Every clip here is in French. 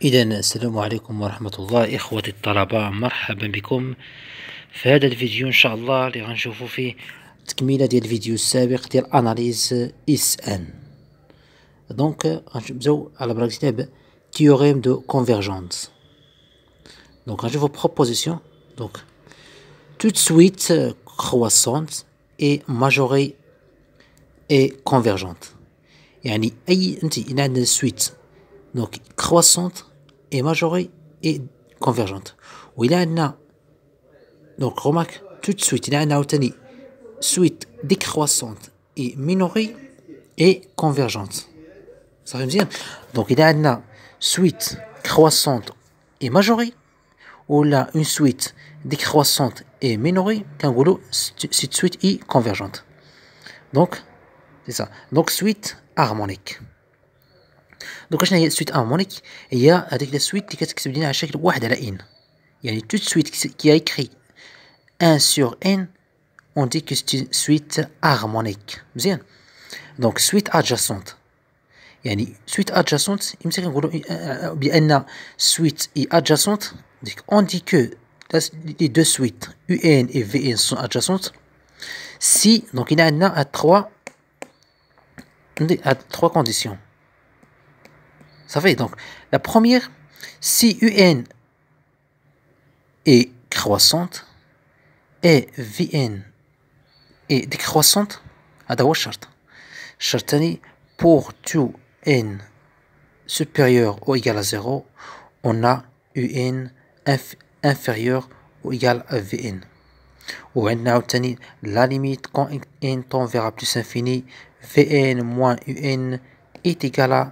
إذا السلام عليكم ورحمة الله إخوة الطلبة، مرحبا بكم في هذا الفيديو إن شاء الله اللي غنشوفوا فيه تكملة ديال الفيديو السابق ديال أناليز إس أن. دونك غنبداو على برا كتاب تيوريم دو كونفيرجونس. دونك غنشوفوا بروبوزيسيون. دونك toute suite croissante et majorée et convergente. يعني أي إلا عندنا suite donc croissante et majorée et convergente. وإلا عندنا donc remarque tout de suite إلا عندنا عاوتاني suite décroissante et minorée et convergente. صافي مزيان. donc إلا عندنا suite croissante et majorée ولا une suite décroissante et minorée كنقولوا cette suite est convergente. donc c'est ça. donc suite harmonique. donc شنو هي السويت هارمونيك؟ هي هذيك لا سويت اللي كتكتب لنا على شكل 1 على ان. يعني toute suite qui a écrit 1 sur n on dit que c'est une suite harmonique. مزيان. donc suite adjacente يعني suite adjacente يمكن كنقولوا بان suite est adjacente. on dit que les deux suites un et vn sont adjacentes si donc il y a à trois conditions. Ça fait donc la première, si un est croissante et vn est décroissante, هذا هو الشرط. الشرط الثاني pour tout n supérieur ou égal à 0 on a un inférieur ou égal à vn. وعندنا عاوتاني la limite quand n tend vers plus infini vn moins un est égal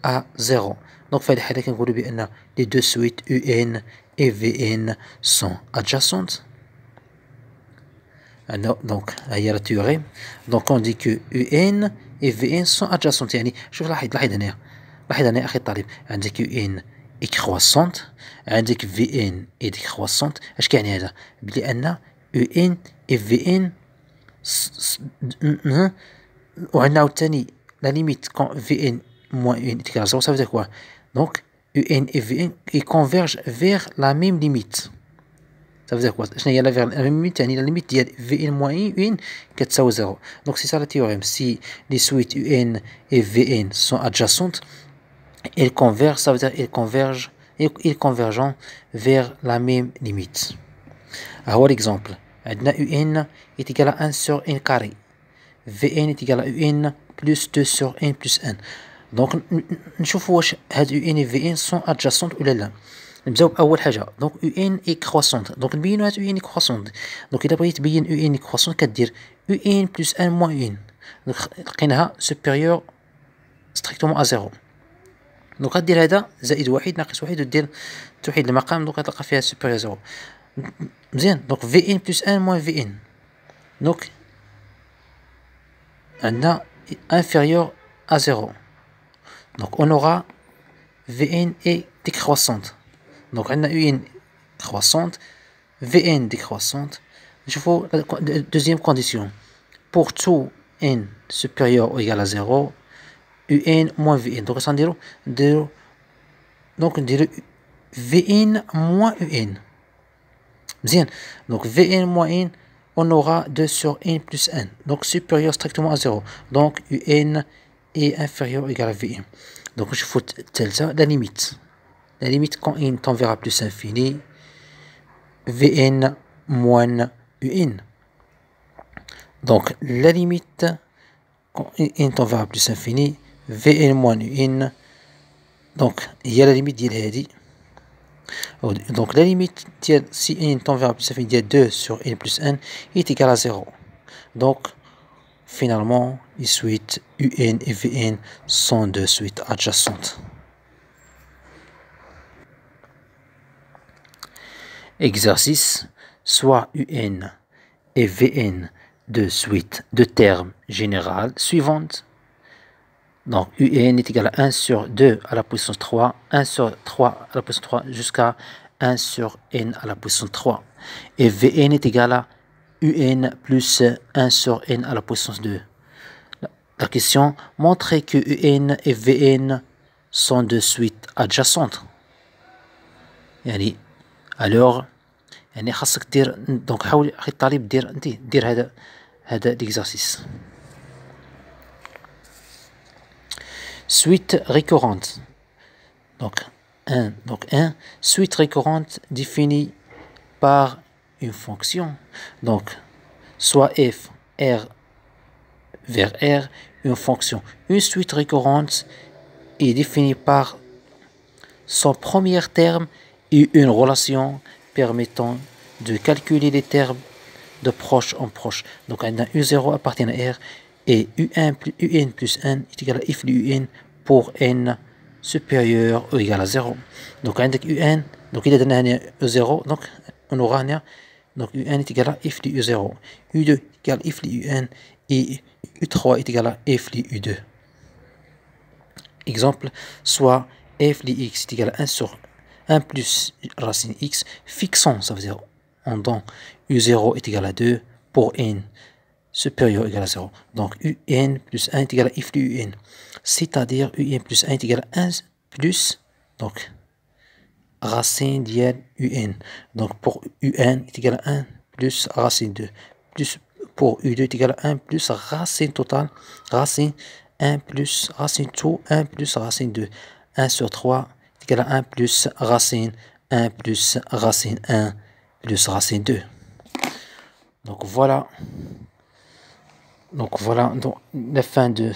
à 0. donc في هذه الحالة كنقولوا بأن les deux suites un et vn sont adjacentes. donc هي la théorème. donc on dit que un et vn sont adjacentes. يعني شوف لاحظ هنا أخي الطالب، عندك un est croissante، عندك vn est décroissante. اش كيعني هذا؟ بلي أن un et vn وعندنا عاوتاني la limite quand vn moins un est égal à 0, ça veut dire quoi? donc un et vn ils convergent vers la même limite. ça veut dire quoi? شنو هي vers la même limite؟ يعني la limite ديال vn moins un كتساوي 0. donc c'est ça le théorème. si les suites un et vn sont adjacentes ils convergent, ça veut dire ils convergent vers la même limite. هو l'exemple. عندنا un est égal à 1 sur n carré, vn est égal à un plus 2 sur n plus 1. donc نشوفوا واش هاد un et vn sont adjacentes ولا لا. نبداو باول حاجه. donc un est croissante. donc نبينوا هاد un est croissante. donc الا بغيتي تبين un est croissante كدير un plus 1 moins 1. donc لقيناها supérieur strictement à 0. donc غدير هذا زائد واحد ناقص واحد ودير توحيد المقام. donc غتلقى فيها supérieur 0. مزيان. donc vn plus 1 moins vn. donc عندنا inférieur à 0. donc on aura vn est décroissante. donc on a un croissante, vn décroissante. نشوفوا la deuxième condition. pour tout n supérieur ou égal à 0 un moins vn. donc نديرو donc نديرو vn moins un. مزيان. donc vn moins 1 on aura 2 sur n plus 1 donc supérieur strictement à 0. donc un est inférieur ou égal à vn. donc je fous الثالثة la limite quand n tend vers plus infini vn moins un. donc la limite quand n tend vers plus infini vn moins un. donc هي la limite ديال هذه. donc la limite ديال si n tend vers plus infini ديال 2 sur n plus 1 est égal à 0. donc finalement les suites un et vn sont deux suites adjacentes. exercice. soit un et vn de suites de termes générales suivantes. donc un est égal à 1 sur 2 à la puissance 3, 1 sur 3 à la puissance 3 jusqu'à 1 sur n à la puissance 3. et vn est égal à un plus 1 sur n à la puissance 2. la question: montrer que un et vn sont de suites adjacentes. يعني alors يعني خاصك دير دونك حاول أخي الطالب دير هذا l'exercice. Suite récurrente. Donc 1. Suite récurrente définie par une fonction. Donc soit f r vers r, une fonction. Une suite récurrente est définie par son premier terme et une relation permettant de calculer les termes de proche en proche. Donc on a U0 appartient à R et UN plus n est égal à f de UN pour n supérieur ou égal à 0. Donc on a UN, donc il a U0, donc on aura donc UN est égal à f de U0, U2 est égal à f de UN et U3 est égal à f de U2. Exemple, soit f de x est égal à 1 sur 1 plus racine x, fixant, ça veut dire en dont U0 est égal à 2 pour n supérieur ou égal à 0. Donc UN plus 1 est égal à f de UN. C'est-à-dire UN plus 1 est égal à 1 plus, donc, racine d'IN UN. Donc pour UN est égal à 1 plus racine 2. Plus pour U2 est égal à 1 plus racine totale, racine 1 plus racine 2, 1 plus racine 2. 1 sur 3 est égal à 1 plus racine 1 plus racine 1 plus racine 2. Donc voilà donc la fin de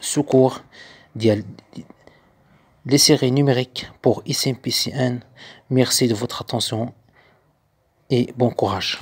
ce cours les séries numériques pour ICMPCN. Merci de votre attention et bon courage.